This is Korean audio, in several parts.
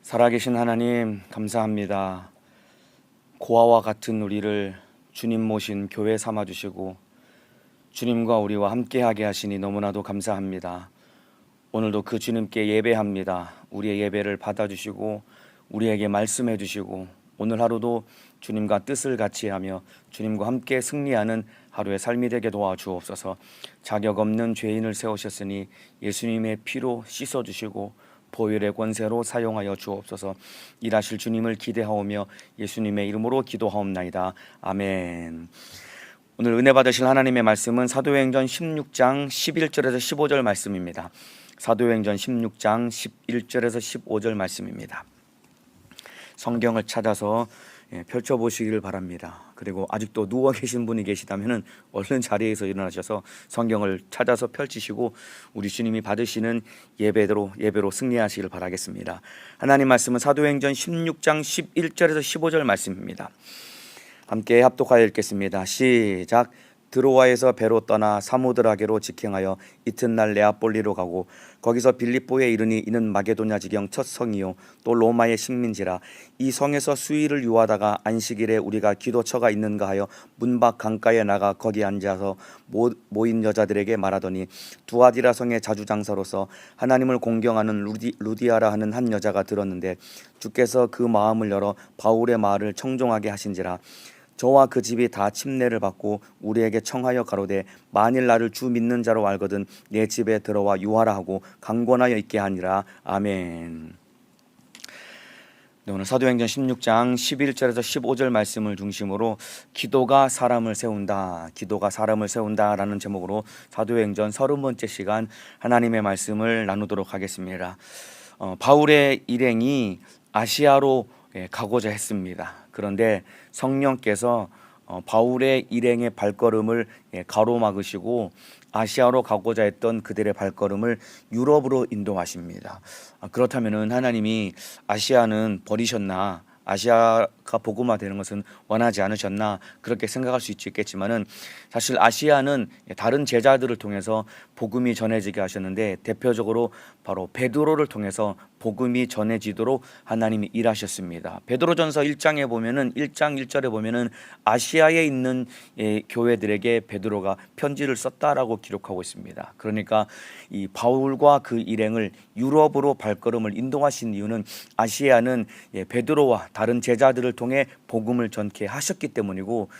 살아계신 하나님 감사합니다. 고아와 같은 우리를 주님 모신 교회 삼아주시고 주님과 우리와 함께하게 하시니 너무나도 감사합니다. 오늘도 그 주님께 예배합니다. 우리의 예배를 받아주시고 우리에게 말씀해 주시고 오늘 하루도 주님과 뜻을 같이 하며 주님과 함께 승리하는 하루의 삶이 되게 도와주옵소서. 자격 없는 죄인을 세우셨으니 예수님의 피로 씻어주시고 보혈의 권세로 사용하여 주옵소서. 일하실 주님을 기대하오며 예수님의 이름으로 기도하옵나이다. 아멘. 오늘 은혜 받으실 하나님의 말씀은 사도행전 16장 11절에서 15절 말씀입니다. 사도행전 16장 11절에서 15절 말씀입니다. 성경을 찾아서 펼쳐보시기를 바랍니다. 그리고 아직도 누워 계신 분이 계시다면 얼른 자리에서 일어나셔서 성경을 찾아서 펼치시고 우리 주님이 받으시는 예배로 승리하시길 바라겠습니다. 하나님 말씀은 사도행전 16장 11절에서 15절 말씀입니다. 함께 합독하여 읽겠습니다. 시작. 드로아에서 배로 떠나 사모드라게로 직행하여 이튿날 네아폴리로 가고 거기서 빌립보에 이르니 이는 마게도냐 지경 첫 성이요 또 로마의 식민지라. 이 성에서 수일을 유하다가 안식일에 우리가 기도처가 있는가 하여 문밖 강가에 나가 거기 앉아서 모인 여자들에게 말하더니 두아디라 성의 자주장사로서 하나님을 공경하는 루디아라 하는 한 여자가 들었는데 주께서 그 마음을 열어 바울의 말을 청종하게 하신지라. 저와 그 집이 다 침례를 받고 우리에게 청하여 가로되 만일 나를 주 믿는 자로 알거든 내 집에 들어와 유하라 하고 강권하여 있게 하니라. 아멘. 네, 오늘 사도행전 16장 11절에서 15절 말씀을 중심으로 기도가 사람을 세운다, 기도가 사람을 세운다라는 제목으로 사도행전 30번째 시간 하나님의 말씀을 나누도록 하겠습니다. 바울의 일행이 아시아로 가고자 했습니다. 그런데 성령께서 바울의 일행의 발걸음을 가로막으시고 아시아로 가고자 했던 그들의 발걸음을 유럽으로 인도하십니다. 그렇다면 하나님이 아시아는 버리셨나? 아시아가 복음화되는 것은 원하지 않으셨나? 그렇게 생각할 수 있겠지만은 사실 아시아는 다른 제자들을 통해서 복음이 전해지게 하셨는데 대표적으로 바로 베드로를 통해서 복음이 전해지도록 하나님이 일하셨습니다. 베드로전서 1장에 보면은 1장 1절에 보면은 아시아에 있는 교회들에게 베드로가 편지를 썼다라고 기록하고 있습니다. 그러니까 이 바울과 그 일행을 유럽으로 발걸음을 인도하신 이유는 아시아는 베드로와 다른 제자들을 통해 복음을 전케 하셨기 때문이고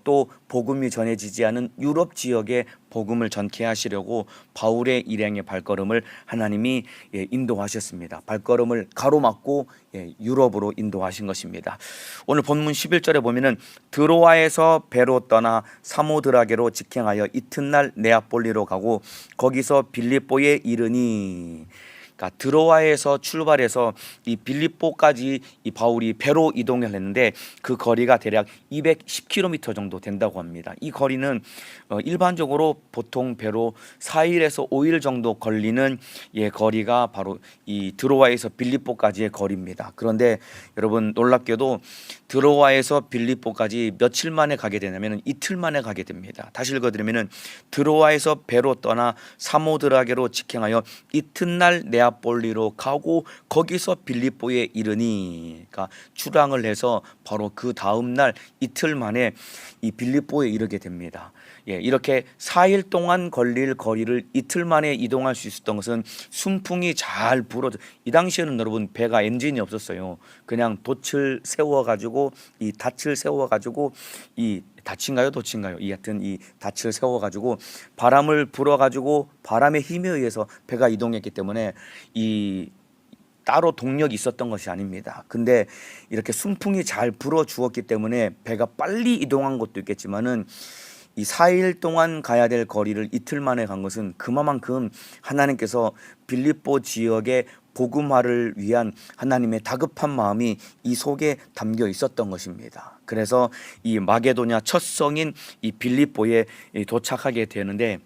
또 복음이 전해지지 않은 유럽 지역에 복음을 전케 하시려고 바울의 일행의 발걸음을 하나님이 인도하셨습니다. 발걸음을 가로막고 유럽으로 인도하신 것입니다. 오늘 본문 11절에 보면은 드로아에서 배로 떠나 사모드라게로 직행하여 이튿날 네아폴리로 가고 거기서 빌립보에 이르니. 그러니까 드로아에서 출발해서 이 빌립보까지 이 바울이 배로 이동을 했는데 그 거리가 대략 210km 정도 된다고 합니다. 이 거리는 일반적으로 보통 배로 4일에서 5일 정도 걸리는 거리가 바로 이 드로아에서 빌립보까지의 거리입니다. 그런데 여러분 놀랍게도 드로아에서 빌립보까지 며칠 만에 가게 되냐면 이틀 만에 가게 됩니다. 다시 읽어드리면은 드로아에서 배로 떠나 사모드라게로 직행하여 이튿날 네아폴리로 가고 거기서 빌립보에 이르니. 그러니까 출항을 해서 바로 그 다음 날 이틀 만에 이 빌립보에 이르게 됩니다. 이렇게 4일 동안 걸릴 거리를 이틀 만에 이동할 수 있었던 것은 순풍이 잘 불어서, 이 당시에는 여러분 배가 엔진이 없었어요. 그냥 돛을 세워가지고 이 닻을 세워가지고 이 닻인가요 돛인가요? 하여튼 이 닻을 세워가지고 바람을 불어가지고 바람의 힘에 의해서 배가 이동했기 때문에 이 따로 동력이 있었던 것이 아닙니다. 근데 이렇게 순풍이 잘 불어 주었기 때문에 배가 빨리 이동한 것도 있겠지만은 이 4일 동안 가야 될 거리를 이틀 만에 간 것은 그만큼 하나님께서 빌립보 지역의 복음화를 위한 하나님의 다급한 마음이 이 속에 담겨 있었던 것입니다. 그래서 이 마게도냐 첫 성인 이 빌립보에 도착하게 되는데,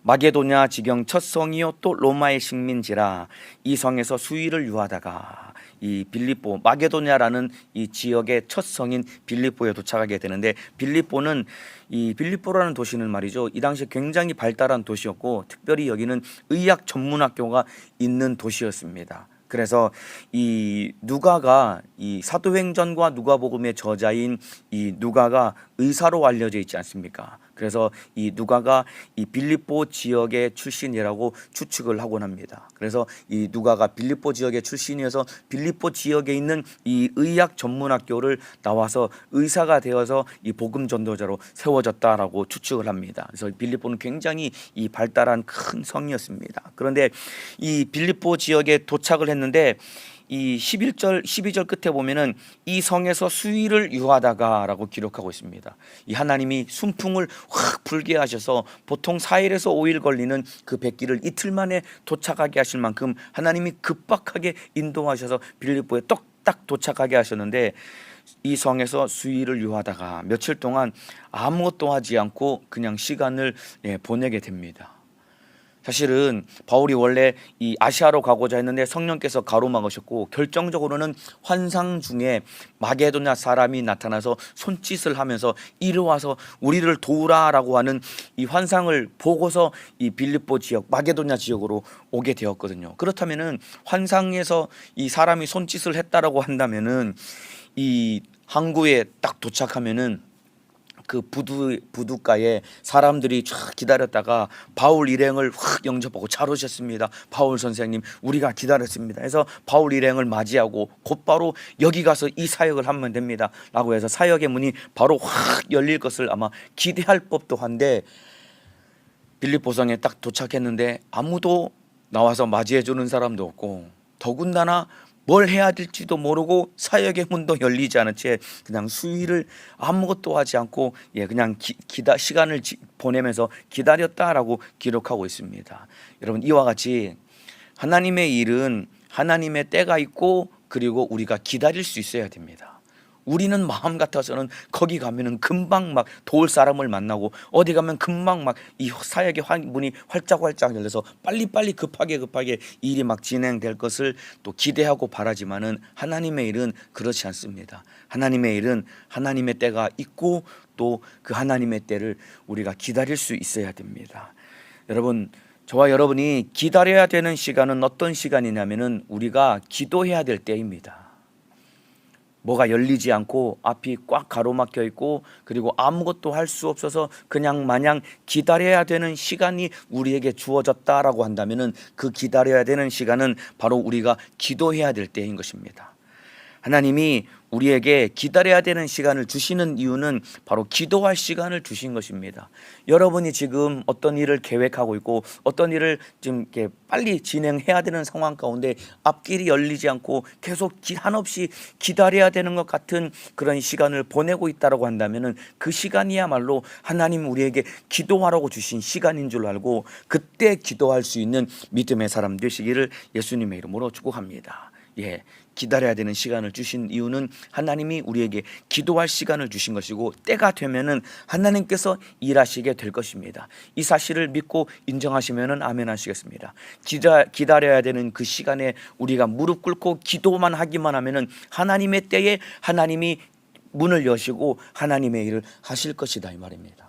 마게도냐 지경 첫 성이요 또 로마의 식민지라. 이 성에서 수일을 유하다가 이 빌립보 마게도냐라는 이 지역의 첫 성인 빌립보에 도착하게 되는데, 빌립보는 이 빌립보라는 도시는 말이죠, 이 당시에 굉장히 발달한 도시였고 특별히 여기는 의학 전문학교가 있는 도시였습니다. 그래서 이 누가가 이 사도행전과 누가복음의 저자인 이 누가가 의사로 알려져 있지 않습니까? 그래서 이 누가가 이 빌립보 지역의 출신이라고 추측을 하곤 합니다. 그래서 이 누가가 빌립보 지역의 출신이어서 빌립보 지역에 있는 이 의학 전문학교를 나와서 의사가 되어서 이 복음 전도자로 세워졌다라고 추측을 합니다. 그래서 빌립보는 굉장히 이 발달한 큰 성이었습니다. 그런데 이 빌립보 지역에 도착을 했는데 이 11절 12절 끝에 보면은 이 성에서 수일을 유하다가라고 기록하고 있습니다. 이 하나님이 순풍을 확 불게 하셔서 보통 4일에서 5일 걸리는 그 백기를 이틀 만에 도착하게 하실 만큼 하나님이 급박하게 인도하셔서 빌립보에 딱 도착하게 하셨는데 이 성에서 수일을 유하다가 며칠 동안 아무것도 하지 않고 그냥 시간을 보내게 됩니다. 사실은 바울이 원래 이 아시아로 가고자 했는데 성령께서 가로막으셨고 결정적으로는 환상 중에 마게도냐 사람이 나타나서 손짓을 하면서 이리 와서 우리를 도우라라고 하는 이 환상을 보고서 이 빌립보 지역 마게도냐 지역으로 오게 되었거든요. 그렇다면은 환상에서 이 사람이 손짓을 했다라고 한다면은 이 항구에 딱 도착하면은 그 부두가에 사람들이 쫙 기다렸다가 바울 일행을 확 영접하고 잘 오셨습니다. 바울 선생님 우리가 기다렸습니다. 해서 바울 일행을 맞이하고 곧바로 여기 가서 이 사역을 하면 됩니다 라고 해서 사역의 문이 바로 확 열릴 것을 아마 기대할 법도 한데 빌립보성에 딱 도착했는데 아무도 나와서 맞이해 주는 사람도 없고 더군다나 뭘 해야 될지도 모르고 사역의 문도 열리지 않은 채 그냥 수일을 아무것도 하지 않고 그냥 시간을 보내면서 기다렸다라고 기록하고 있습니다. 여러분 이와 같이 하나님의 일은 하나님의 때가 있고 그리고 우리가 기다릴 수 있어야 됩니다. 우리는 마음 같아서는 거기 가면은 금방 막 도울 사람을 만나고 어디 가면 금방 막 이 사역의 문이 활짝활짝 열려서 빨리빨리 급하게 일이 막 진행될 것을 또 기대하고 바라지만은 하나님의 일은 그렇지 않습니다. 하나님의 일은 하나님의 때가 있고 또 그 하나님의 때를 우리가 기다릴 수 있어야 됩니다. 여러분 저와 여러분이 기다려야 되는 시간은 어떤 시간이냐면은 우리가 기도해야 될 때입니다. 뭐가 열리지 않고 앞이 꽉 가로막혀 있고 그리고 아무것도 할 수 없어서 그냥 마냥 기다려야 되는 시간이 우리에게 주어졌다라고 한다면은 그 기다려야 되는 시간은 바로 우리가 기도해야 될 때인 것입니다. 하나님이 우리에게 기다려야 되는 시간을 주시는 이유는 바로 기도할 시간을 주신 것입니다. 여러분이 지금 어떤 일을 계획하고 있고 어떤 일을 지금 이렇게 빨리 진행해야 되는 상황 가운데 앞길이 열리지 않고 계속 한없이 기다려야 되는 것 같은 그런 시간을 보내고 있다고 한다면은 그 시간이야말로 하나님 우리에게 기도하라고 주신 시간인 줄 알고 그때 기도할 수 있는 믿음의 사람 되시기를 예수님의 이름으로 축복합니다. 기다려야 되는 시간을 주신 이유는 하나님이 우리에게 기도할 시간을 주신 것이고 때가 되면은 하나님께서 일하시게 될 것입니다. 이 사실을 믿고 인정하시면은 아멘 하시겠습니다. 기다려야 되는 그 시간에 우리가 무릎 꿇고 기도만 하기만 하면은 하나님의 때에 하나님이 문을 여시고 하나님의 일을 하실 것이다 이 말입니다.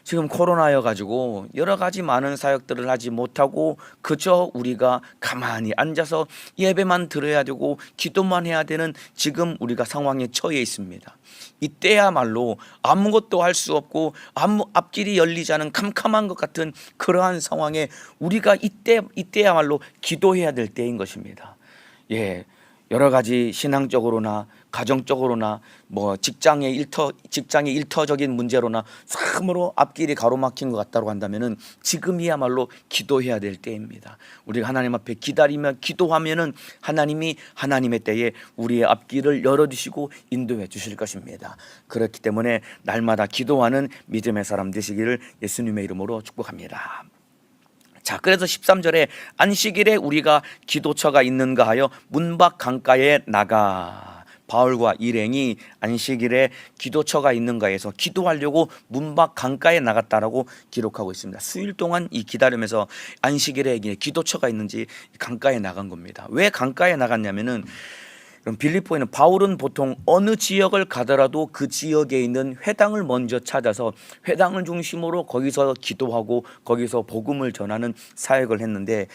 지금 코로나여 가지고 여러 가지 많은 사역들을 하지 못하고 그저 우리가 가만히 앉아서 예배만 들어야 되고 기도만 해야 되는 지금 우리가 상황에 처해 있습니다. 이때야말로 아무것도 할 수 없고 앞길이 열리지 않은 캄캄한 것 같은 그러한 상황에 우리가 이때야말로 기도해야 될 때인 것입니다. 여러 가지 신앙적으로나 가정적으로나 뭐 직장의 일터적인 문제로나 참으로 앞길이 가로막힌 것 같다고 한다면은 지금이야말로 기도해야 될 때입니다. 우리가 하나님 앞에 기다리며 기도하면은 하나님이 하나님의 때에 우리의 앞길을 열어주시고 인도해 주실 것입니다. 그렇기 때문에 날마다 기도하는 믿음의 사람 되시기를 예수님의 이름으로 축복합니다. 자, 그래서 13절에 안식일에 우리가 기도처가 있는가 하여 문 밖 강가에 나가. 바울과 일행이 안식일에 기도처가 있는가 해서 기도하려고 문 밖 강가에 나갔다라고 기록하고 있습니다. 수일 동안 이 기다리면서 안식일에 기도처가 있는지 강가에 나간 겁니다. 왜 강가에 나갔냐면은 그럼 빌립보에는 바울은 보통 어느 지역을 가더라도 그 지역에 있는 회당을 먼저 찾아서 회당을 중심으로 거기서 기도하고 거기서 복음을 전하는 사역을 했는데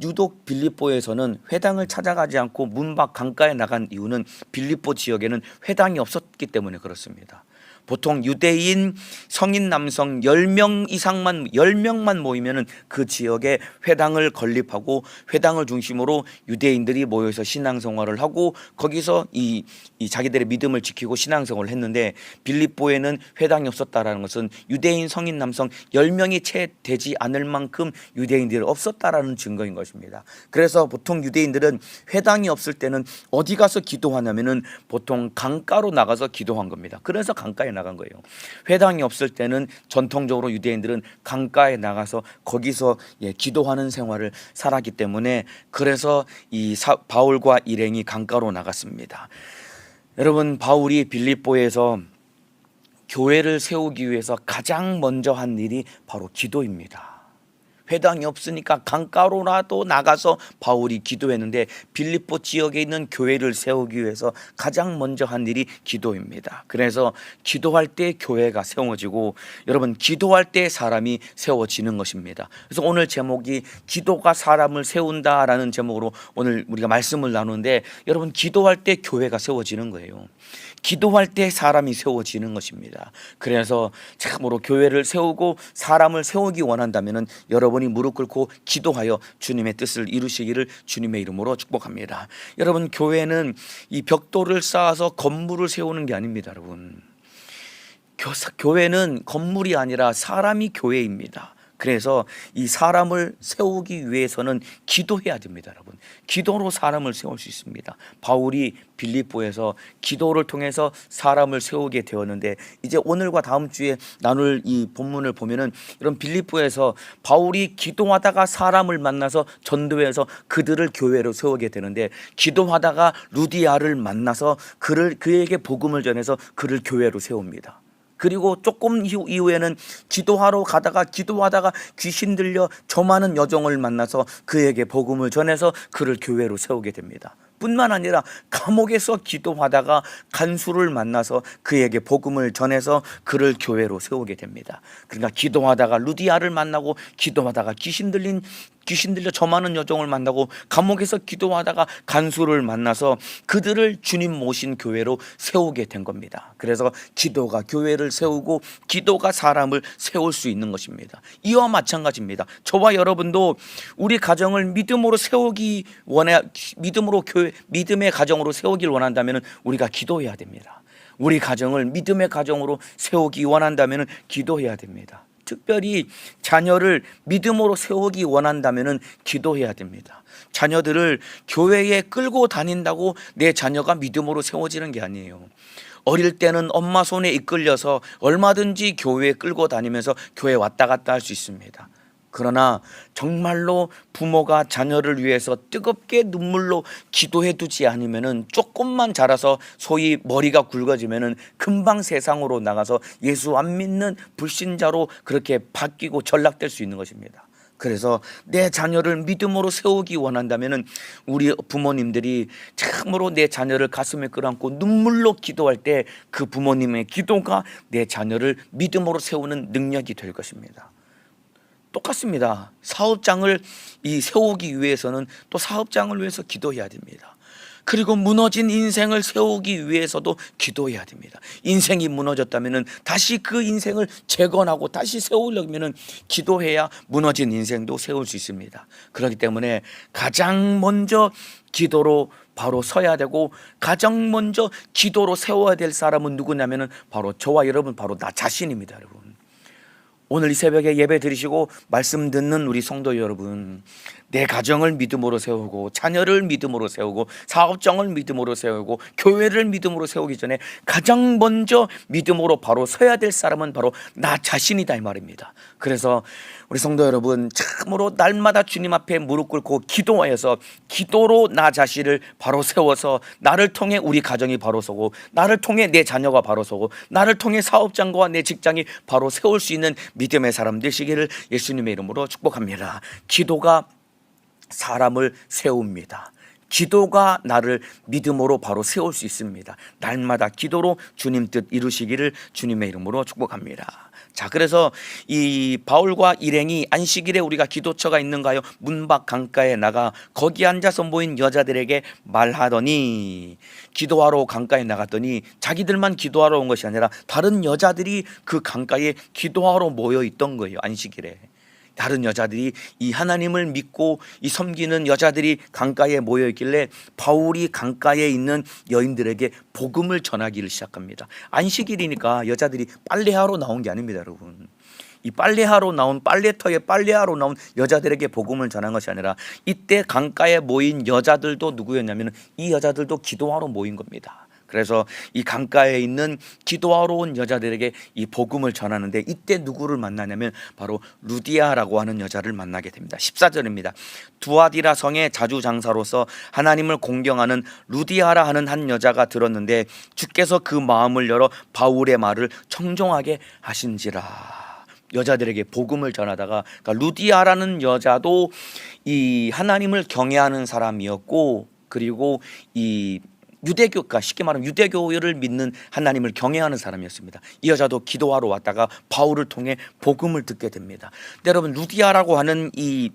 유독 빌립보에서는 회당을 찾아가지 않고 문 밖 강가에 나간 이유는 빌립보 지역에는 회당이 없었기 때문에 그렇습니다. 보통 유대인 성인 남성 10명만 모이면은 그 지역에 회당을 건립하고 회당을 중심으로 유대인들이 모여서 신앙생활을 하고 거기서 이 자기들의 믿음을 지키고 신앙생활을 했는데, 빌립보에는 회당이 없었다라는 것은 유대인 성인 남성 10명이 채 되지 않을 만큼 유대인들이 없었다라는 증거인 것입니다. 그래서 보통 유대인들은 회당이 없을 때는 어디 가서 기도하냐면은 보통 강가로 나가서 기도한 겁니다. 그래서 강가에 나간 거예요. 회당이 없을 때는 전통적으로 유대인들은 강가에 나가서 거기서 기도하는 생활을 살았기 때문에, 그래서 이 바울과 일행이 강가로 나갔습니다. 여러분, 바울이 빌립보에서 교회를 세우기 위해서 가장 먼저 한 일이 바로 기도입니다. 회당이 없으니까 강가로라도 나가서 바울이 기도했는데, 빌립보 지역에 있는 교회를 세우기 위해서 가장 먼저 한 일이 기도입니다. 그래서 기도할 때 교회가 세워지고, 여러분, 기도할 때 사람이 세워지는 것입니다. 그래서 오늘 제목이 기도가 사람을 세운다라는 제목으로 오늘 우리가 말씀을 나누는데, 여러분, 기도할 때 교회가 세워지는 거예요. 기도할 때 사람이 세워지는 것입니다. 그래서 참으로 교회를 세우고 사람을 세우기 원한다면 여러분이 무릎 꿇고 기도하여 주님의 뜻을 이루시기를 주님의 이름으로 축복합니다. 여러분, 교회는 이 벽돌을 쌓아서 건물을 세우는 게 아닙니다. 여러분, 교회는 건물이 아니라 사람이 교회입니다. 그래서 이 사람을 세우기 위해서는 기도해야 됩니다. 여러분, 기도로 사람을 세울 수 있습니다. 바울이 빌립보에서 기도를 통해서 사람을 세우게 되었는데, 이제 오늘과 다음 주에 나눌 이 본문을 보면은 이런 빌립보에서 바울이 기도하다가 사람을 만나서 전도해서 그들을 교회로 세우게 되는데, 기도하다가 루디아를 만나서 그에게 복음을 전해서 그를 교회로 세웁니다. 그리고 조금 이후에는 기도하다가 귀신 들려 저 많은 여종을 만나서 그에게 복음을 전해서 그를 교회로 세우게 됩니다. 뿐만 아니라 감옥에서 기도하다가 간수를 만나서 그에게 복음을 전해서 그를 교회로 세우게 됩니다. 그러니까 기도하다가 루디아를 만나고, 기도하다가 귀신 들려 저 많은 여종을 만나고, 감옥에서 기도하다가 간수를 만나서 그들을 주님 모신 교회로 세우게 된 겁니다. 그래서 기도가 교회를 세우고 기도가 사람을 세울 수 있는 것입니다. 이와 마찬가지입니다. 저와 여러분도 우리 가정을 믿음으로 세우기 원해, 믿음의 가정으로 세우길 원한다면 우리가 기도해야 됩니다. 우리 가정을 믿음의 가정으로 세우기 원한다면 기도해야 됩니다. 특별히 자녀를 믿음으로 세우기 원한다면 기도해야 됩니다. 자녀들을 교회에 끌고 다닌다고 내 자녀가 믿음으로 세워지는 게 아니에요. 어릴 때는 엄마 손에 이끌려서 얼마든지 교회에 끌고 다니면서 교회 왔다 갔다 할 수 있습니다. 그러나 정말로 부모가 자녀를 위해서 뜨겁게 눈물로 기도해 두지 않으면은, 조금만 자라서 소위 머리가 굵어지면은 금방 세상으로 나가서 예수 안 믿는 불신자로 그렇게 바뀌고 전락될 수 있는 것입니다. 그래서 내 자녀를 믿음으로 세우기 원한다면은 우리 부모님들이 참으로 내 자녀를 가슴에 끌어안고 눈물로 기도할 때 그 부모님의 기도가 내 자녀를 믿음으로 세우는 능력이 될 것입니다. 똑같습니다. 사업장을 세우기 위해서는 또 사업장을 위해서 기도해야 됩니다. 그리고 무너진 인생을 세우기 위해서도 기도해야 됩니다. 인생이 무너졌다면 다시 그 인생을 재건하고 다시 세우려면 기도해야 무너진 인생도 세울 수 있습니다. 그렇기 때문에 가장 먼저 기도로 바로 서야 되고, 가장 먼저 기도로 세워야 될 사람은 누구냐면 바로 저와 여러분, 바로 나 자신입니다. 여러분, 오늘 이 새벽에 예배 드리시고 말씀 듣는 우리 성도 여러분, 내 가정을 믿음으로 세우고, 자녀를 믿음으로 세우고, 사업장을 믿음으로 세우고, 교회를 믿음으로 세우기 전에 가장 먼저 믿음으로 바로 서야 될 사람은 바로 나 자신이다, 이 말입니다. 그래서 우리 성도 여러분, 참으로 날마다 주님 앞에 무릎 꿇고 기도하여서 기도로 나 자신을 바로 세워서 나를 통해 우리 가정이 바로 서고, 나를 통해 내 자녀가 바로 서고, 나를 통해 사업장과 내 직장이 바로 세울 수 있는 믿음의 사람 되시기를 예수님의 이름으로 축복합니다. 기도가 사람을 세웁니다. 기도가 나를 믿음으로 바로 세울 수 있습니다. 날마다 기도로 주님 뜻 이루시기를 주님의 이름으로 축복합니다. 자, 그래서 이 바울과 일행이 안식일에 우리가 기도처가 있는가요? 문 밖 강가에 나가 거기 앉아서 모인 여자들에게 말하더니, 기도하러 강가에 나갔더니 자기들만 기도하러 온 것이 아니라 다른 여자들이 그 강가에 기도하러 모여 있던 거예요. 안식일에 다른 여자들이, 이 하나님을 믿고 이 섬기는 여자들이 강가에 모여 있길래 바울이 강가에 있는 여인들에게 복음을 전하기를 시작합니다. 안식일이니까 여자들이 빨래하러 나온 게 아닙니다, 여러분. 이 빨래하러 나온, 빨래터에 빨래하러 나온 여자들에게 복음을 전한 것이 아니라 이때 강가에 모인 여자들도 누구였냐면 이 여자들도 기도하러 모인 겁니다. 그래서 이 강가에 있는 기도하러 온 여자들에게 이 복음을 전하는데, 이때 누구를 만나냐면 바로 루디아라고 하는 여자를 만나게 됩니다. 14절입니다. 두아디라 성의 자주장사로서 하나님을 공경하는 루디아라 하는 한 여자가 들었는데 주께서 그 마음을 열어 바울의 말을 청종하게 하신지라. 여자들에게 복음을 전하다가, 그러니까 루디아라는 여자도 이 하나님을 경외하는 사람이었고, 그리고 이 유대교가, 쉽게 말하면 유대교를 믿는 하나님을 경외하는 사람이었습니다. 이 여자도 기도하러 왔다가 바울을 통해 복음을 듣게 됩니다. 근데 여러분, 루디아라고 하는 이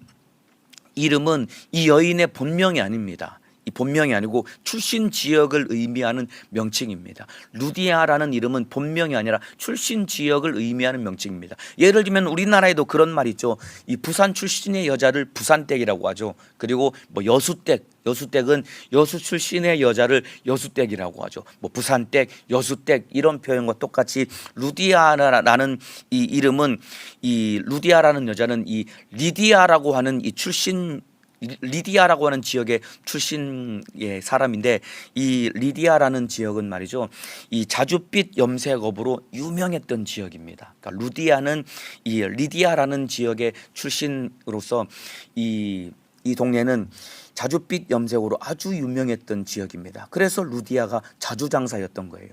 이름은 이 여인의 본명이 아닙니다. 이 본명이 아니고 출신 지역을 의미하는 명칭입니다. 루디아라는 이름은 본명이 아니라 출신 지역을 의미하는 명칭입니다. 예를 들면 우리나라에도 그런 말이 있죠. 이 부산 출신의 여자를 부산댁이라고 하죠. 그리고 뭐 여수댁은 여수 출신의 여자를 여수댁이라고 하죠. 뭐 부산댁, 여수댁 이런 표현과 똑같이 루디아라는 이 이름은, 이 루디아라는 여자는 이 리디아라고 하는 이 출신, 리디아라고 하는 지역의 출신의 사람인데, 이 리디아라는 지역은 말이죠, 이 자줏빛 염색업으로 유명했던 지역입니다. 그러니까 루디아는 이 리디아라는 지역의 출신으로서 이 동네는 자줏빛 염색으로 아주 유명했던 지역입니다. 그래서 루디아가 자주장사였던 거예요.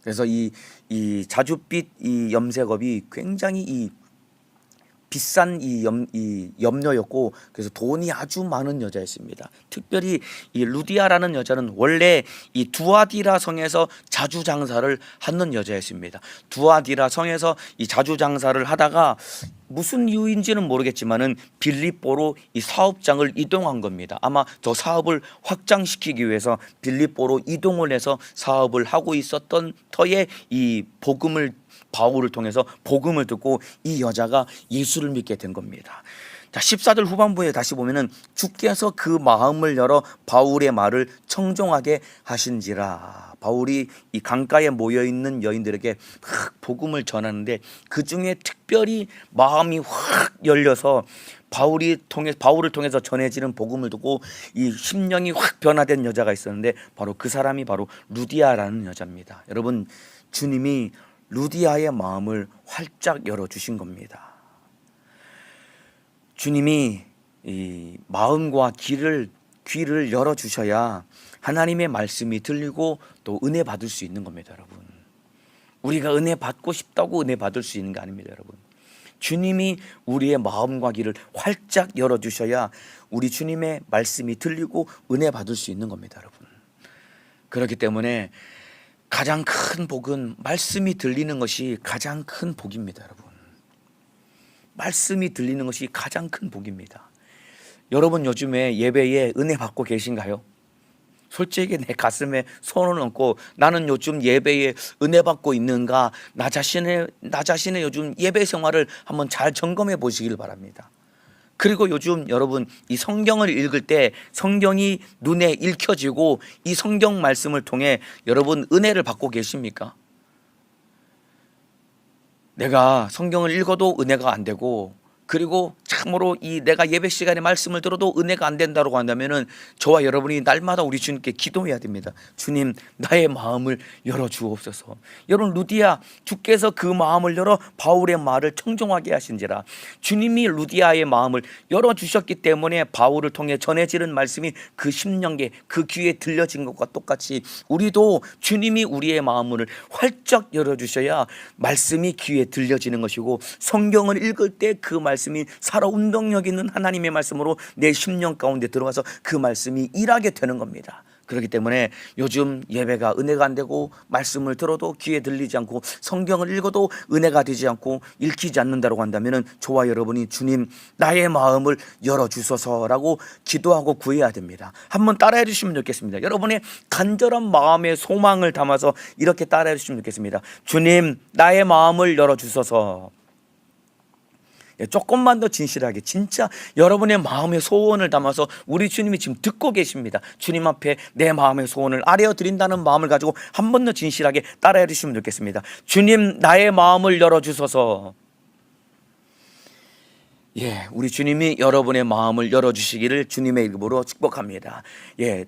그래서 이 자줏빛 이 염색업이 굉장히 비싼 이 염료였고, 그래서 돈이 아주 많은 여자였습니다. 특별히 이 루디아라는 여자는 원래 이 두아디라 성에서 자주장사를 하는 여자였습니다. 두아디라 성에서 이 자주장사를 하다가 무슨 이유인지는 모르겠지만은 빌립보로 이 사업장을 이동한 겁니다. 아마 저 사업을 확장시키기 위해서 빌립보로 이동을 해서 사업을 하고 있었던 터에 이 바울을 통해서 복음을 듣고 이 여자가 예수를 믿게 된 겁니다. 자, 14절 후반부에 다시 보면은 주께서 그 마음을 열어 바울의 말을 청종하게 하신지라. 바울이 이 강가에 모여 있는 여인들에게 복음을 전하는데, 그 중에 특별히 마음이 확 열려서 바울을 통해서 전해지는 복음을 듣고 이 심령이 확 변화된 여자가 있었는데, 바로 그 사람이 바로 루디아라는 여자입니다. 여러분, 주님이 루디아의 마음을 활짝 열어주신 겁니다. 주님이 이 마음과 귀를 열어주셔야 하나님의 말씀이 들리고 또 은혜 받을 수 있는 겁니다, 여러분. 우리가 은혜 받고 싶다고 은혜 받을 수 있는 게 아닙니다, 여러분. 주님이 우리의 마음과 귀를 활짝 열어주셔야 우리 주님의 말씀이 들리고 은혜 받을 수 있는 겁니다, 여러분. 그렇기 때문에 가장 큰 복은 말씀이 들리는 것이 가장 큰 복입니다, 여러분. 말씀이 들리는 것이 가장 큰 복입니다. 여러분, 요즘에 예배에 은혜 받고 계신가요? 솔직히 내 가슴에 손을 얹고 나는 요즘 예배에 은혜 받고 있는가, 나 자신의 요즘 예배 생활을 한번 잘 점검해 보시길 바랍니다. 그리고 요즘 여러분, 이 성경을 읽을 때 성경이 눈에 읽혀지고 이 성경 말씀을 통해 여러분 은혜를 받고 계십니까? 내가 성경을 읽어도 은혜가 안 되고, 그리고 참으로 내가 예배 시간에 말씀을 들어도 은혜가 안 된다고 한다면은 저와 여러분이 날마다 우리 주님께 기도해야 됩니다. 주님, 나의 마음을 열어 주옵소서. 여러분, 루디아, 주께서 그 마음을 열어 바울의 말을 청종하게 하신지라. 주님이 루디아의 마음을 열어 주셨기 때문에 바울을 통해 전해지는 말씀이 그 심령계, 그 귀에 들려진 것과 똑같이 우리도 주님이 우리의 마음을 활짝 열어 주셔야 말씀이 귀에 들려지는 것이고, 성경을 읽을 때 그 말씀이 살아 운동력 있는 하나님의 말씀으로 내 심령 가운데 들어가서 그 말씀이 일하게 되는 겁니다. 그렇기 때문에 요즘 예배가 은혜가 안 되고 말씀을 들어도 귀에 들리지 않고 성경을 읽어도 은혜가 되지 않고 읽히지 않는다고 한다면 저와 여러분이 주님 나의 마음을 열어주소서라고 기도하고 구해야 됩니다. 한번 따라해 주시면 좋겠습니다. 여러분의 간절한 마음의 소망을 담아서 이렇게 따라해 주시면 좋겠습니다. 주님 나의 마음을 열어주소서. 조금만 더 진실하게 진짜 여러분의 마음의 소원을 담아서 우리 주님이 지금 듣고 계십니다. 주님 앞에 내 마음의 소원을 아뢰어 드린다는 마음을 가지고 한 번 더 진실하게 따라해 주시면 좋겠습니다. 주님 나의 마음을 열어주소서. 우리 주님이 여러분의 마음을 열어주시기를 주님의 이름으로 축복합니다.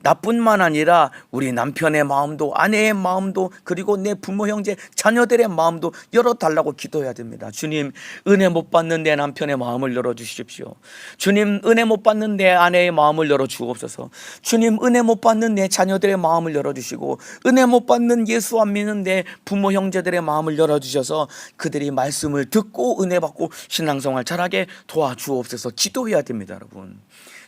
나뿐만 아니라 우리 남편의 마음도 아내의 마음도 그리고 내 부모 형제 자녀들의 마음도 열어달라고 기도해야 됩니다. 주님 은혜 못 받는 내 남편의 마음을 열어주십시오. 주님 은혜 못 받는 내 아내의 마음을 열어주옵소서. 주님 은혜 못 받는 내 자녀들의 마음을 열어주시고 은혜 못 받는 예수 안 믿는 내 부모 형제들의 마음을 열어주셔서 그들이 말씀을 듣고 은혜 받고 신앙생활 잘하게 도와주옵소서. 기도해야 됩니다. 여러분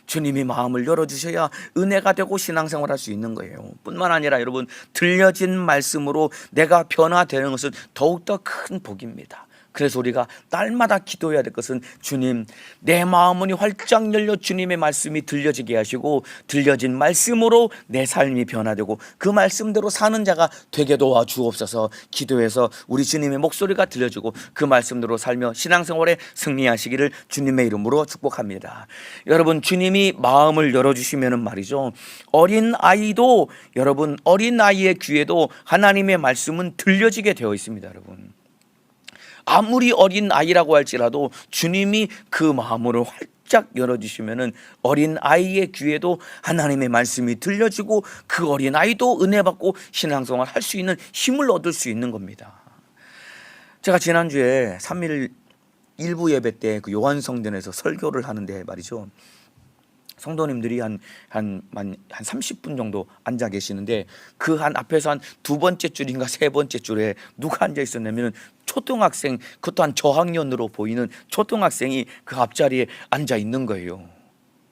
주님이 마음을 열어주셔야 은혜가 되고 신앙생활 할 수 있는 거예요. 뿐만 아니라 여러분 들려진 말씀으로 내가 변화되는 것은 더욱더 큰 복입니다. 그래서 우리가 날마다 기도해야 될 것은 주님 내 마음문이 활짝 열려 주님의 말씀이 들려지게 하시고 들려진 말씀으로 내 삶이 변화되고 그 말씀대로 사는 자가 되게 도와주옵소서. 기도해서 우리 주님의 목소리가 들려지고 그 말씀대로 살며 신앙생활에 승리하시기를 주님의 이름으로 축복합니다. 여러분 주님이 마음을 열어주시면 말이죠, 어린 아이도 여러분 어린 아이의 귀에도 하나님의 말씀은 들려지게 되어 있습니다. 여러분 아무리 어린 아이라고 할지라도 주님이 그 마음으로 활짝 열어주시면은 어린 아이의 귀에도 하나님의 말씀이 들려지고 그 어린 아이도 은혜 받고 신앙생활 할 수 있는 힘을 얻을 수 있는 겁니다. 제가 지난주에 3일 일부 예배 때 그 요한성전에서 설교를 하는데 말이죠, 성도님들이 한 30분 정도 앉아 계시는데 그 한 앞에서 한 두 번째 줄인가 세 번째 줄에 누가 앉아 있었냐면 초등학생, 그것도 한 저학년으로 보이는 초등학생이 그 앞자리에 앉아 있는 거예요.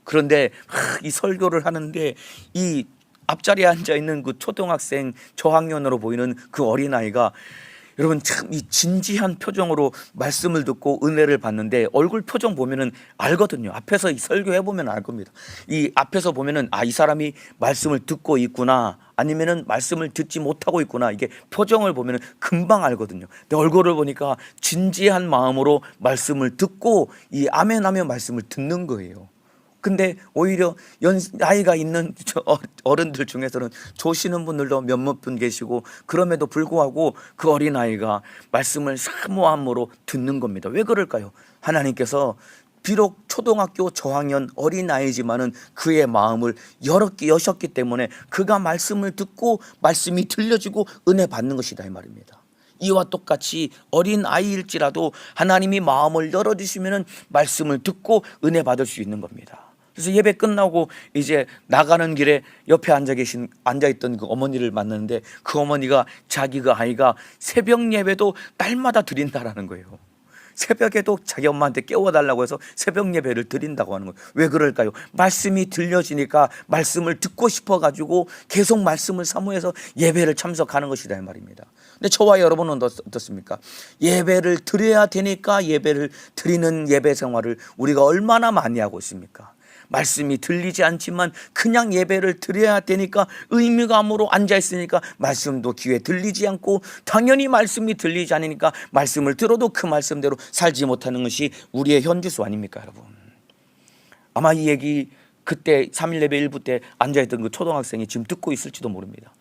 그런데 이 설교를 하는데 이 앞자리에 앉아 있는 그 초등학생 저학년으로 보이는 그 어린아이가 여러분 참 이 진지한 표정으로 말씀을 듣고 은혜를 받는데 얼굴 표정 보면은 알거든요. 앞에서 이 설교해 보면 알 겁니다. 이 앞에서 보면은 이 사람이 말씀을 듣고 있구나 아니면은 말씀을 듣지 못하고 있구나, 이게 표정을 보면은 금방 알거든요. 근데 얼굴을 보니까 진지한 마음으로 말씀을 듣고 이 아멘하며 말씀을 듣는 거예요. 근데 오히려 나이가 있는 어른들 중에서는 조시는 분들도 몇몇 분 계시고 그럼에도 불구하고 그 어린아이가 말씀을 사모함으로 듣는 겁니다. 왜 그럴까요? 하나님께서 비록 초등학교 저학년 어린아이지만은 그의 마음을 여셨기 때문에 그가 말씀을 듣고 말씀이 들려지고 은혜 받는 것이다 이 말입니다. 이와 똑같이 어린 아이일지라도 하나님이 마음을 열어주시면 말씀을 듣고 은혜 받을 수 있는 겁니다. 그래서 예배 끝나고 이제 나가는 길에 옆에 앉아있던 그 어머니를 만났는데 그 어머니가 자기 그 아이가 새벽 예배도 날마다 드린다라는 거예요. 새벽에도 자기 엄마한테 깨워달라고 해서 새벽 예배를 드린다고 하는 거예요. 왜 그럴까요? 말씀이 들려지니까 말씀을 듣고 싶어가지고 계속 말씀을 사모해서 예배를 참석하는 것이다 이 말입니다. 근데 저와 여러분은 어떻습니까? 예배를 드려야 되니까 예배를 드리는 예배 생활을 우리가 얼마나 많이 하고 있습니까? 말씀이 들리지 않지만 그냥 예배를 드려야 되니까 의무감으로 앉아있으니까 말씀도 귀에 들리지 않고, 당연히 말씀이 들리지 않으니까 말씀을 들어도 그 말씀대로 살지 못하는 것이 우리의 현주소 아닙니까 여러분? 아마 이 얘기 그때 3일 예배 일부 때 앉아있던 그 초등학생이 지금 듣고 있을지도 모릅니다.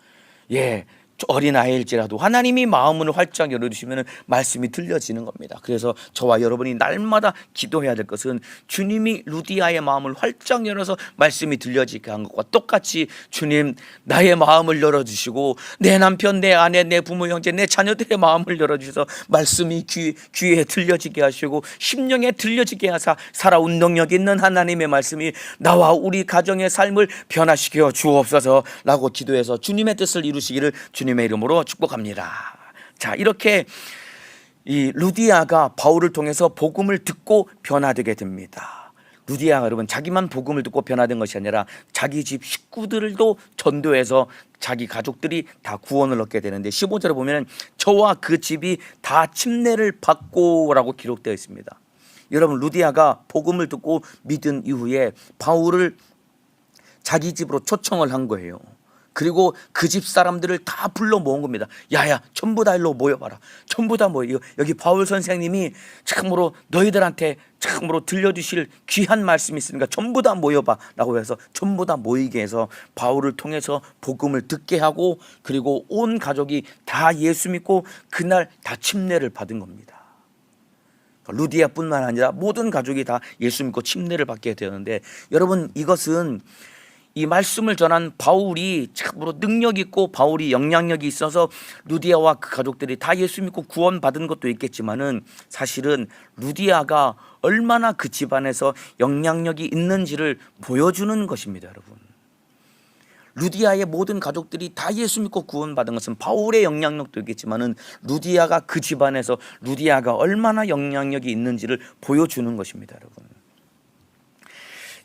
어린아이일지라도 하나님이 마음을 활짝 열어주시면 말씀이 들려지는 겁니다. 그래서 저와 여러분이 날마다 기도해야 될 것은 주님이 루디아의 마음을 활짝 열어서 말씀이 들려지게 한 것과 똑같이 주님 나의 마음을 열어주시고 내 남편, 내 아내, 내 부모, 형제, 내 자녀들의 마음을 열어주셔서 말씀이 귀에 들려지게 하시고 심령에 들려지게 하사 살아온 능력 있는 하나님의 말씀이 나와 우리 가정의 삶을 변화시켜 주옵소서라고 기도해서 주님의 뜻을 이루시기를 주님의 이름으로 축복합니다. 자, 이렇게 이 루디아가 바울을 통해서 복음을 듣고 변화되게 됩니다. 루디아가 여러분 자기만 복음을 듣고 변화된 것이 아니라 자기 집 식구들도 전도해서 자기 가족들이 다 구원을 얻게 되는데 15절에 보면 저와 그 집이 다 침례를 받고라고 기록되어 있습니다. 여러분 루디아가 복음을 듣고 믿은 이후에 바울을 자기 집으로 초청을 한 거예요. 그리고 그 집 사람들을 다 불러 모은 겁니다. 야야 전부 다 일로 모여봐라. 전부 다 모여. 여기 바울 선생님이 참으로 너희들한테 참으로 들려주실 귀한 말씀이 있으니까 전부 다 모여봐 라고 해서 전부 다 모이게 해서 바울을 통해서 복음을 듣게 하고 그리고 온 가족이 다 예수 믿고 그날 다 침례를 받은 겁니다. 루디아뿐만 아니라 모든 가족이 다 예수 믿고 침례를 받게 되었는데 여러분 이것은 이 말씀을 전한 바울이 참으로 능력 있고 바울이 영향력이 있어서 루디아와 그 가족들이 다 예수 믿고 구원받은 것도 있겠지만은 사실은 루디아가 얼마나 그 집안에서 영향력이 있는지를 보여주는 것입니다. 여러분 루디아의 모든 가족들이 다 예수 믿고 구원받은 것은 바울의 영향력도 있겠지만은 루디아가 그 집안에서 루디아가 얼마나 영향력이 있는지를 보여주는 것입니다. 여러분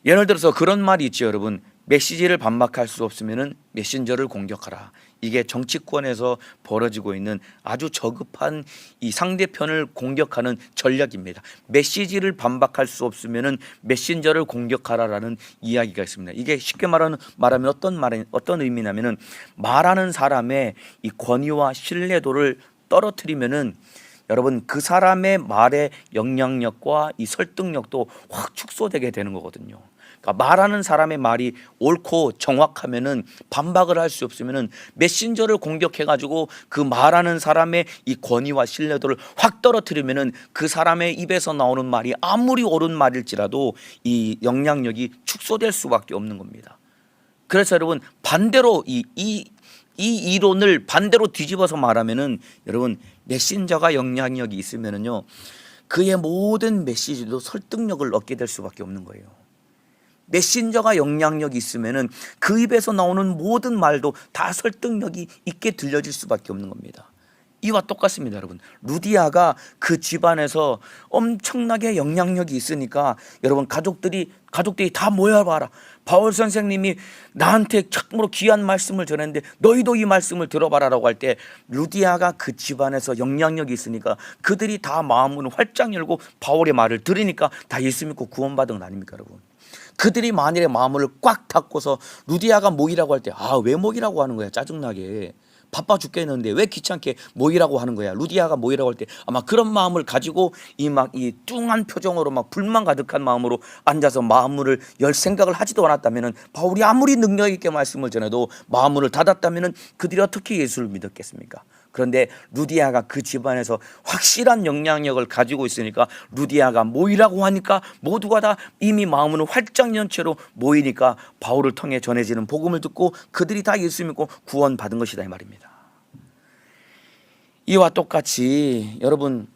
예를 들어서 그런 말이 있죠. 여러분 메시지를 반박할 수 없으면은 메신저를 공격하라. 이게 정치권에서 벌어지고 있는 아주 저급한 이 상대편을 공격하는 전략입니다. 메시지를 반박할 수 없으면은 메신저를 공격하라라는 이야기가 있습니다. 이게 쉽게 말하면 어떤 의미냐면은 말하는 사람의 이 권위와 신뢰도를 떨어뜨리면은 여러분 그 사람의 말의 영향력과 이 설득력도 확 축소되게 되는 거거든요. 그러니까 말하는 사람의 말이 옳고 정확하면은 반박을 할 수 없으면은 메신저를 공격해가지고 그 말하는 사람의 이 권위와 신뢰도를 확 떨어뜨리면은 그 사람의 입에서 나오는 말이 아무리 옳은 말일지라도 이 영향력이 축소될 수밖에 없는 겁니다. 그래서 여러분 반대로 이 이론을 반대로 뒤집어서 말하면은 여러분 메신저가 영향력이 있으면은요 그의 모든 메시지도 설득력을 얻게 될 수밖에 없는 거예요. 메신저가 영향력이 있으면은 그 입에서 나오는 모든 말도 다 설득력이 있게 들려질 수밖에 없는 겁니다. 이와 똑같습니다. 여러분 루디아가 그 집안에서 엄청나게 영향력이 있으니까 여러분 가족들이 다 모여봐라. 바울 선생님이 나한테 참으로 귀한 말씀을 전했는데 너희도 이 말씀을 들어봐라 라고 할 때 루디아가 그 집안에서 영향력이 있으니까 그들이 다 마음을 활짝 열고 바울의 말을 들으니까 다 예수 믿고 구원받은 건 아닙니까 여러분. 그들이 만일에 마음을 꽉 닫고서 루디아가 모이라고 할 때 왜 모이라고 하는 거야 짜증나게 바빠 죽겠는데 왜 귀찮게 모이라고 하는 거야. 루디아가 모이라고 할 때 아마 그런 마음을 가지고 이 뚱한 표정으로 막 불만 가득한 마음으로 앉아서 마음을 열 생각을 하지도 않았다면은 바울이 아무리 능력 있게 말씀을 전해도 마음을 닫았다면은 그들이 어떻게 예수를 믿었겠습니까? 그런데 루디아가 그 집안에서 확실한 영향력을 가지고 있으니까 루디아가 모이라고 하니까 모두가 다 이미 마음을 활짝 연 채로 모이니까 바울을 통해 전해지는 복음을 듣고 그들이 다 예수 믿고 구원받은 것이다 이 말입니다. 이와 똑같이 여러분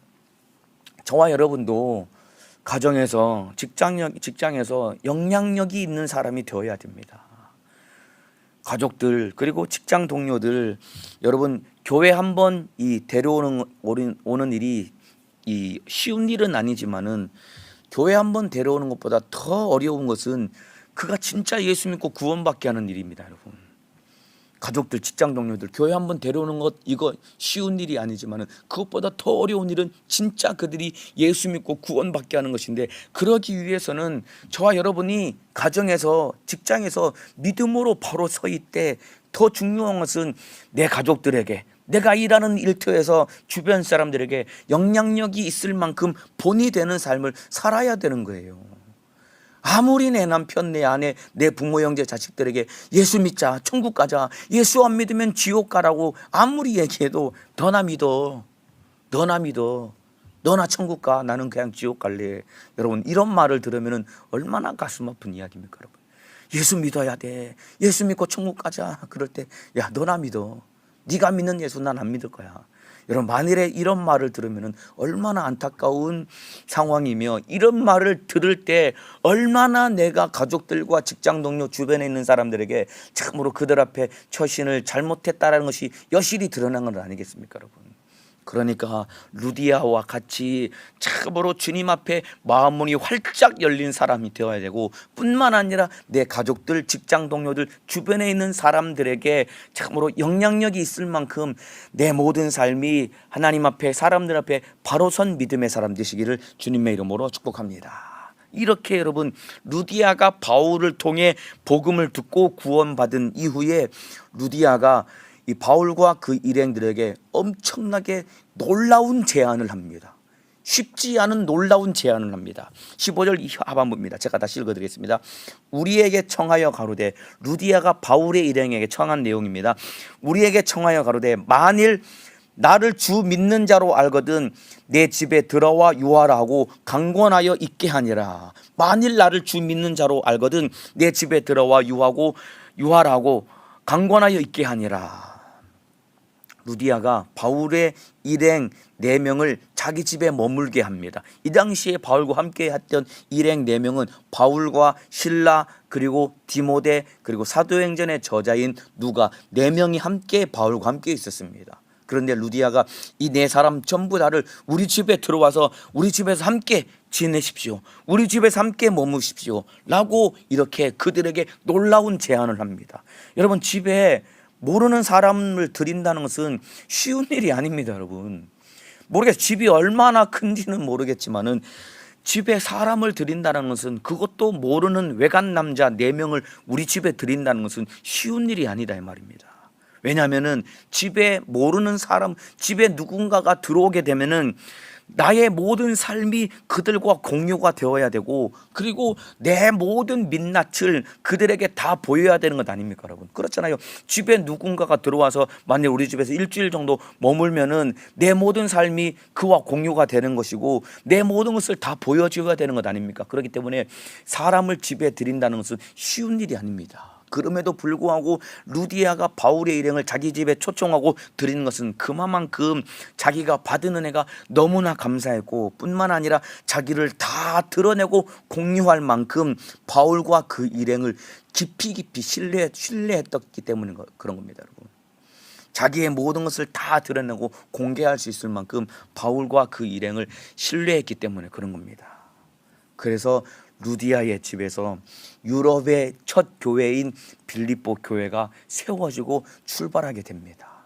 저와 여러분도 가정에서 직장에서 영향력이 있는 사람이 되어야 됩니다. 가족들 그리고 직장 동료들 여러분 교회 한번 오는 일이 이 쉬운 일은 아니지만은 교회 한번 데려오는 것보다 더 어려운 것은 그가 진짜 예수 믿고 구원받게 하는 일입니다. 여러분 가족들 직장 동료들 교회 한번 데려오는 것 이거 쉬운 일이 아니지만은 그것보다 더 어려운 일은 진짜 그들이 예수 믿고 구원받게 하는 것인데 그러기 위해서는 저와 여러분이 가정에서 직장에서 믿음으로 바로 서 있되 더 중요한 것은 내 가족들에게 내가 일하는 일터에서 주변 사람들에게 영향력이 있을 만큼 본이 되는 삶을 살아야 되는 거예요. 아무리 내 남편, 내 아내, 내 부모, 형제, 자식들에게 예수 믿자, 천국 가자, 예수 안 믿으면 지옥 가라고 아무리 얘기해도 너나 믿어, 너나 천국 가, 나는 그냥 지옥 갈래. 여러분 이런 말을 들으면 얼마나 가슴 아픈 이야기입니까 여러분. 예수 믿어야 돼, 예수 믿고 천국 가자. 그럴 때 야 너나 믿어, 네가 믿는 예수 난 안 믿을 거야. 여러분 만일에 이런 말을 들으면 얼마나 안타까운 상황이며 이런 말을 들을 때 얼마나 내가 가족들과 직장 동료 주변에 있는 사람들에게 참으로 그들 앞에 처신을 잘못했다라는 것이 여실히 드러난 건 아니겠습니까 여러분. 그러니까 루디아와 같이 참으로 주님 앞에 마음문이 활짝 열린 사람이 되어야 되고, 뿐만 아니라 내 가족들, 직장 동료들, 주변에 있는 사람들에게 참으로 영향력이 있을 만큼 내 모든 삶이 하나님 앞에, 사람들 앞에 바로 선 믿음의 사람 되시기를 주님의 이름으로 축복합니다. 이렇게 여러분, 루디아가 바울을 통해 복음을 듣고 구원받은 이후에 루디아가 이 바울과 그 일행들에게 엄청나게 놀라운 제안을 합니다. 쉽지 않은 놀라운 제안을 합니다. 15절 하반부입니다. 제가 다시 읽어드리겠습니다. 우리에게 청하여 가로되, 루디아가 바울의 일행에게 청한 내용입니다. 우리에게 청하여 가로되, 만일 나를 주 믿는 자로 알거든 내 집에 들어와 유하라 하고 강권하여 있게 하니라. 만일 나를 주 믿는 자로 알거든 내 집에 들어와 유하라 하고 강권하여 있게 하니라. 루디아가 바울의 일행 4명을 자기 집에 머물게 합니다. 이 당시에 바울과 함께 했던 일행 4명은 바울과 실라, 그리고 디모데, 그리고 사도행전의 저자인 누가, 4명이 함께 바울과 함께 있었습니다. 그런데 루디아가 이 4사람 전부 다를 우리 집에 들어와서 우리 집에서 함께 지내십시오, 우리 집에서 함께 머무십시오 라고 이렇게 그들에게 놀라운 제안을 합니다. 여러분, 집에 모르는 사람을 들인다는 것은 쉬운 일이 아닙니다. 여러분, 모르겠어요. 집이 얼마나 큰지는 모르겠지만은 집에 사람을 들인다는 것은, 그것도 모르는 외간 남자 4명을 우리 집에 들인다는 것은 쉬운 일이 아니다 이 말입니다. 왜냐하면은 집에 모르는 사람, 집에 누군가가 들어오게 되면은 나의 모든 삶이 그들과 공유가 되어야 되고, 그리고 내 모든 민낯을 그들에게 다 보여야 되는 것 아닙니까 여러분? 그렇잖아요. 집에 누군가가 들어와서 만약 우리 집에서 일주일 정도 머물면은 내 모든 삶이 그와 공유가 되는 것이고 내 모든 것을 다 보여줘야 되는 것 아닙니까? 그렇기 때문에 사람을 집에 들인다는 것은 쉬운 일이 아닙니다. 그럼에도 불구하고 루디아가 바울의 일행을 자기 집에 초청하고 드리는 것은 그만큼 자기가 받은 은혜가 너무나 감사했고, 뿐만 아니라 자기를 다 드러내고 공유할 만큼 바울과 그 일행을 깊이 신뢰했기 때문에 그런 겁니다. 여러분, 자기의 모든 것을 다 드러내고 공개할 수 있을 만큼 바울과 그 일행을 신뢰했기 때문에 그런 겁니다. 그래서 루디아의 집에서 유럽의 첫 교회인 빌립보 교회가 세워지고 출발하게 됩니다.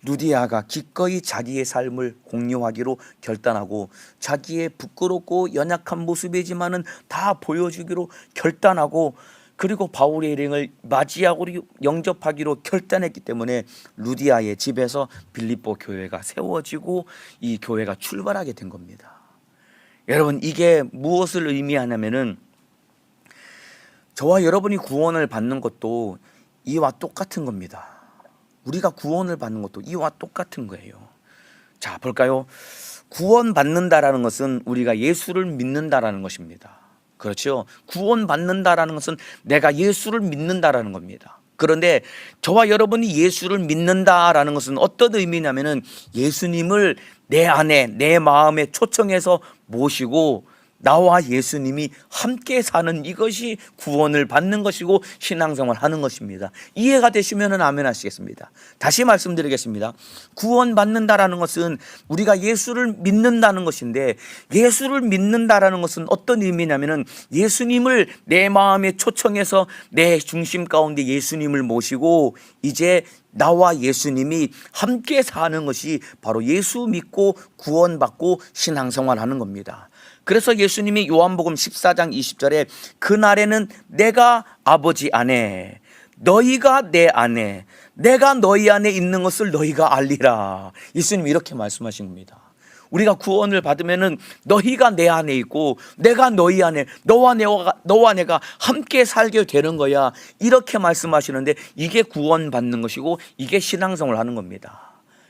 루디아가 기꺼이 자기의 삶을 공유하기로 결단하고, 자기의 부끄럽고 연약한 모습이지만은 다 보여주기로 결단하고, 그리고 바울의 일행을 맞이하고 영접하기로 결단했기 때문에 루디아의 집에서 빌립보 교회가 세워지고 이 교회가 출발하게 된 겁니다. 여러분, 이게 무엇을 의미하냐면은 저와 여러분이 구원을 받는 것도 이와 똑같은 겁니다. 우리가 구원을 받는 것도 이와 똑같은 거예요. 자, 볼까요? 구원받는다라는 것은 우리가 예수를 믿는다라는 것입니다. 그렇죠? 구원받는다라는 것은 내가 예수를 믿는다라는 겁니다. 그런데 저와 여러분이 예수를 믿는다라는 것은 어떤 의미냐면은 예수님을 내 안에, 내 마음에 초청해서 모시고 나와 예수님이 함께 사는, 이것이 구원을 받는 것이고 신앙생활 하는 것입니다. 이해가 되시면 아멘 하시겠습니다. 다시 말씀드리겠습니다. 구원받는다라는 것은 우리가 예수를 믿는다는 것인데, 예수를 믿는다라는 것은 어떤 의미냐면은 예수님을 내 마음에 초청해서 내 중심 가운데 예수님을 모시고 이제 나와 예수님이 함께 사는 것이 바로 예수 믿고 구원받고 신앙생활 하는 겁니다. 그래서 예수님이 요한복음 14장 20절에 그날에는 내가 아버지 안에, 너희가 내 안에, 내가 너희 안에 있는 것을 너희가 알리라, 예수님이 이렇게 말씀하신 겁니다. 우리가 구원을 받으면은 너희가 내 안에 있고 내가 너희 안에, 너와 내가 함께 살게 되는 거야, 이렇게 말씀하시는데 이게 구원받는 것이고 이게 신앙생활을 하는 겁니다.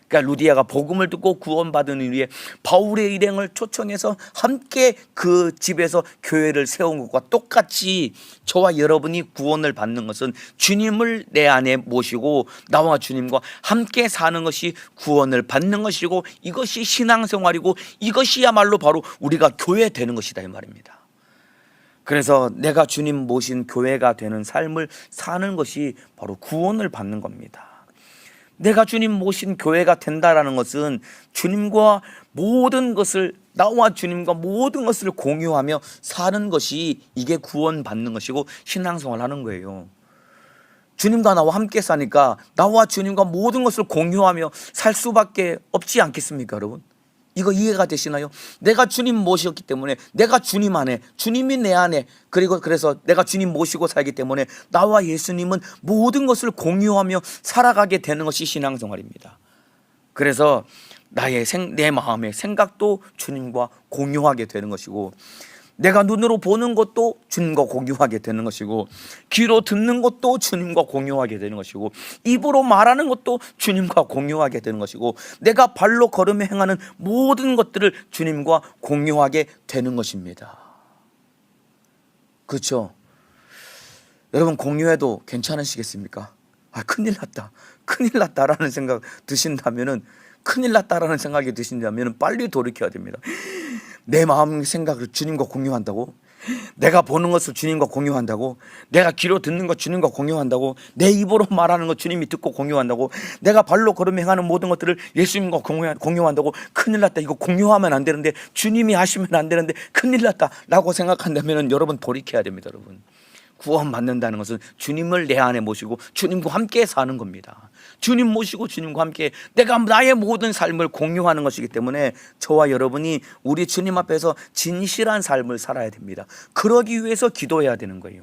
그러니까 루디아가 복음을 듣고 구원받은 이후에 바울의 일행을 초청해서 함께 그 집에서 교회를 세운 것과 똑같이 저와 여러분이 구원을 받는 것은 주님을 내 안에 모시고 나와 주님과 함께 사는 것이 구원을 받는 것이고, 이것이 신앙생활이고 이것이야말로 바로 우리가 교회 되는 것이다 이 말입니다. 그래서 내가 주님 모신 교회가 되는 삶을 사는 것이 바로 구원을 받는 겁니다. 내가 주님 모신 교회가 된다라는 것은 주님과 모든 것을, 나와 주님과 모든 것을 공유하며 사는 것이, 이게 구원받는 것이고 신앙생활 하는 거예요. 주님과 나와 함께 사니까 나와 주님과 모든 것을 공유하며 살 수밖에 없지 않겠습니까, 여러분? 이거 이해가 되시나요? 내가 주님 모셨기 때문에, 내가 주님 안에, 주님이 내 안에, 그래서 내가 주님 모시고 살기 때문에 나와 예수님은 모든 것을 공유하며 살아가게 되는 것이 신앙생활입니다. 그래서 내 마음의 생각도 주님과 공유하게 되는 것이고, 내가 눈으로 보는 것도 주님과 공유하게 되는 것이고, 귀로 듣는 것도 주님과 공유하게 되는 것이고, 입으로 말하는 것도 주님과 공유하게 되는 것이고, 내가 발로 걸으며 행하는 모든 것들을 주님과 공유하게 되는 것입니다. 그렇죠? 여러분, 공유해도 괜찮으시겠습니까? 큰일 났다라는 생각 드신다면은, 큰일 났다라는 생각이 드신다면 빨리 돌이켜야 됩니다. 내 마음 생각을 주님과 공유한다고? 내가 보는 것을 주님과 공유한다고? 내가 귀로 듣는 것 주님과 공유한다고? 내 입으로 말하는 것 주님이 듣고 공유한다고? 내가 발로 걸으며 행하는 모든 것들을 예수님과 공유한다고? 큰일 났다, 이거 공유하면 안 되는데, 주님이 하시면 안 되는데 큰일 났다 라고 생각한다면 여러분 돌이켜야 됩니다. 여러분, 구원받는다는 것은 주님을 내 안에 모시고 주님과 함께 사는 겁니다. 주님 모시고 주님과 함께 내가 나의 모든 삶을 공유하는 것이기 때문에 저와 여러분이 우리 주님 앞에서 진실한 삶을 살아야 됩니다. 그러기 위해서 기도해야 되는 거예요.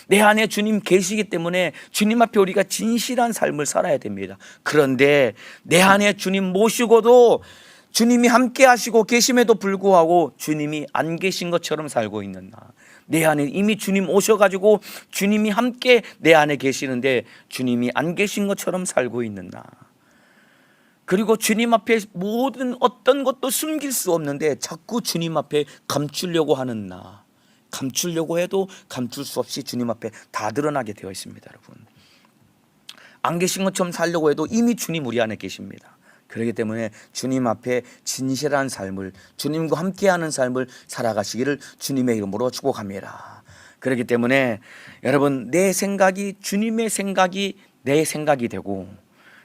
내 안에 주님 계시기 때문에 주님 앞에 우리가 진실한 삶을 살아야 됩니다. 그런데 내 안에 주님 모시고도 주님이 함께 하시고 계심에도 불구하고 주님이 안 계신 것처럼 살고 있는 나, 내 안에 이미 주님 오셔가지고 주님이 함께 내 안에 계시는데 주님이 안 계신 것처럼 살고 있는 나, 그리고 주님 앞에 모든 어떤 것도 숨길 수 없는데 자꾸 주님 앞에 감추려고 하는 나, 감추려고 해도 감출 수 없이 주님 앞에 다 드러나게 되어 있습니다. 여러분, 안 계신 것처럼 살려고 해도 이미 주님 우리 안에 계십니다. 그렇기 때문에 주님 앞에 진실한 삶을, 주님과 함께하는 삶을 살아가시기를 주님의 이름으로 축복합니다. 그렇기 때문에 여러분, 내 생각이 주님의 생각이 내 생각이 되고,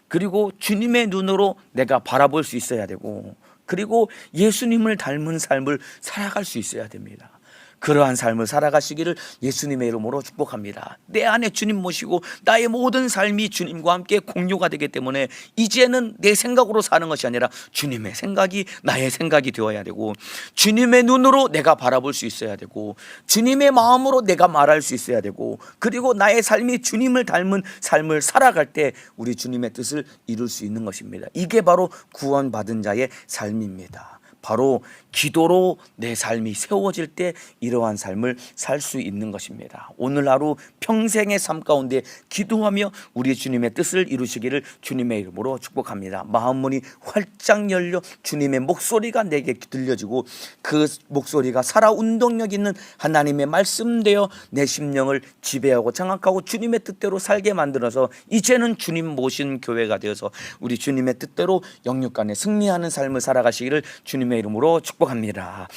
그리고 주님의 눈으로 내가 바라볼 수 있어야 되고, 그리고 예수님을 닮은 삶을 살아갈 수 있어야 됩니다. 그러한 삶을 살아가시기를 예수님의 이름으로 축복합니다. 내 안에 주님 모시고 나의 모든 삶이 주님과 함께 공유가 되기 때문에 이제는 내 생각으로 사는 것이 아니라 주님의 생각이 나의 생각이 되어야 되고, 주님의 눈으로 내가 바라볼 수 있어야 되고, 주님의 마음으로 내가 말할 수 있어야 되고, 그리고 나의 삶이 주님을 닮은 삶을 살아갈 때 우리 주님의 뜻을 이룰 수 있는 것입니다. 이게 바로 구원받은 자의 삶입니다. 바로 기도로 내 삶이 세워질 때 이러한 삶을 살 수 있는 것입니다. 오늘 하루 평생의 삶 가운데 기도하며 우리 주님의 뜻을 이루시기를 주님의 이름으로 축복합니다. 마음문이 활짝 열려 주님의 목소리가 내게 들려지고, 그 목소리가 살아 운동력 있는 하나님의 말씀되어 내 심령을 지배하고 장악하고 주님의 뜻대로 살게 만들어서 이제는 주님 모신 교회가 되어서 우리 주님의 뜻대로 영육간에 승리하는 삶을 살아가시기를 주님의 이름으로 축복합니다.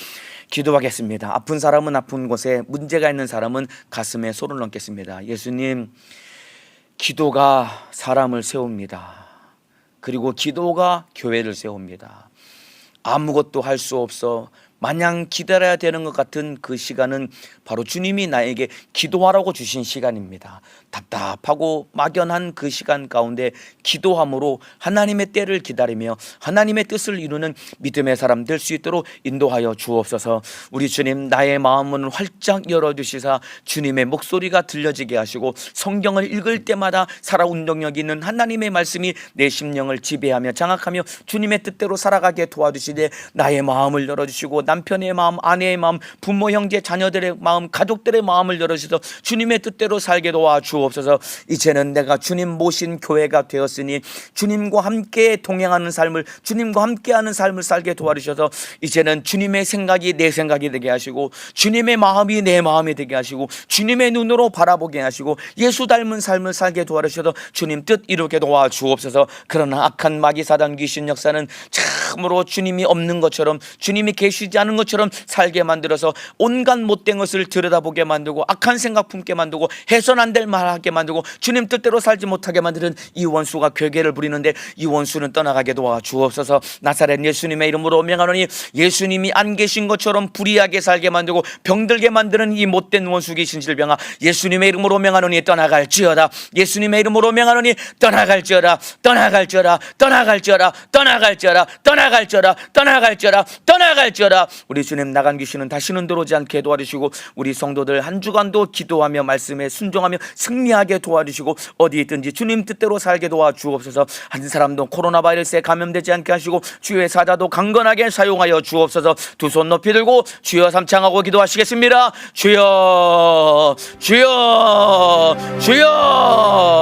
기도하겠습니다. 아픈 사람은 아픈 곳에, 문제가 있는 사람은 가슴에 손을 얹겠습니다. 예수님, 기도가 사람을 세웁니다. 그리고 기도가 교회를 세웁니다. 아무것도 할 수 없어 마냥 기다려야 되는 것 같은 그 시간은 바로 주님이 나에게 기도하라고 주신 시간입니다. 답답하고 막연한 그 시간 가운데 기도함으로 하나님의 때를 기다리며 하나님의 뜻을 이루는 믿음의 사람 될 수 있도록 인도하여 주옵소서. 우리 주님, 나의 마음문을 활짝 열어주시사 주님의 목소리가 들려지게 하시고, 성경을 읽을 때마다 살아 운동력 있는 하나님의 말씀이 내 심령을 지배하며 장악하며 주님의 뜻대로 살아가게 도와주시되, 나의 마음을 열어주시고 남편의 마음, 아내의 마음, 부모, 형제, 자녀들의 마음, 가족들의 마음을 열어주셔서 주님의 뜻대로 살게 도와주옵소서. 이제는 내가 주님 모신 교회가 되었으니 주님과 함께 동행하는 삶을, 주님과 함께하는 삶을 살게 도와주셔서 이제는 주님의 생각이 내 생각이 되게 하시고, 주님의 마음이 내 마음이 되게 하시고, 주님의 눈으로 바라보게 하시고, 예수 닮은 삶을 살게 도와주셔서 주님 뜻 이루게 도와주옵소서. 그러나 악한 마귀 사단 귀신 역사는 참으로 주님이 없는 것처럼, 주님이 계시지 하지 않은 것처럼 살게 만들어서 온갖 못된 것을 들여다보게 만들고 악한 생각 품게 만들고 해선 안 될 말하게 만들고 주님 뜻대로 살지 못하게 만드는 이 원수가 괴계를 부리는데 이 원수는 떠나가게 도와주옵소서. 나사렛 예수님의 이름으로 명하노니 예수님이 안 계신 것처럼 불의하게 살게 만들고 병들게 만드는 이 못된 원수 귀신 질병아 예수님의 이름으로 명하노니 떠나갈지어다. 예수님의 이름으로 명하노니 떠나갈지어다. 떠나갈지어다. 떠나갈지어다. 떠나갈지어다. 떠나갈지어다. 떠나갈지어다. 떠나갈지어다. 우리 주님 나간 귀신은 다시는 들어오지 않게 도와주시고 우리 성도들 한 주간도 기도하며 말씀에 순종하며 승리하게 도와주시고 어디 있든지 주님 뜻대로 살게 도와주옵소서. 한 사람도 코로나 바이러스에 감염되지 않게 하시고 주의 사자도 강건하게 사용하여 주옵소서. 두 손 높이 들고 주여 삼창하고 기도하시겠습니다. 주여 주여 주여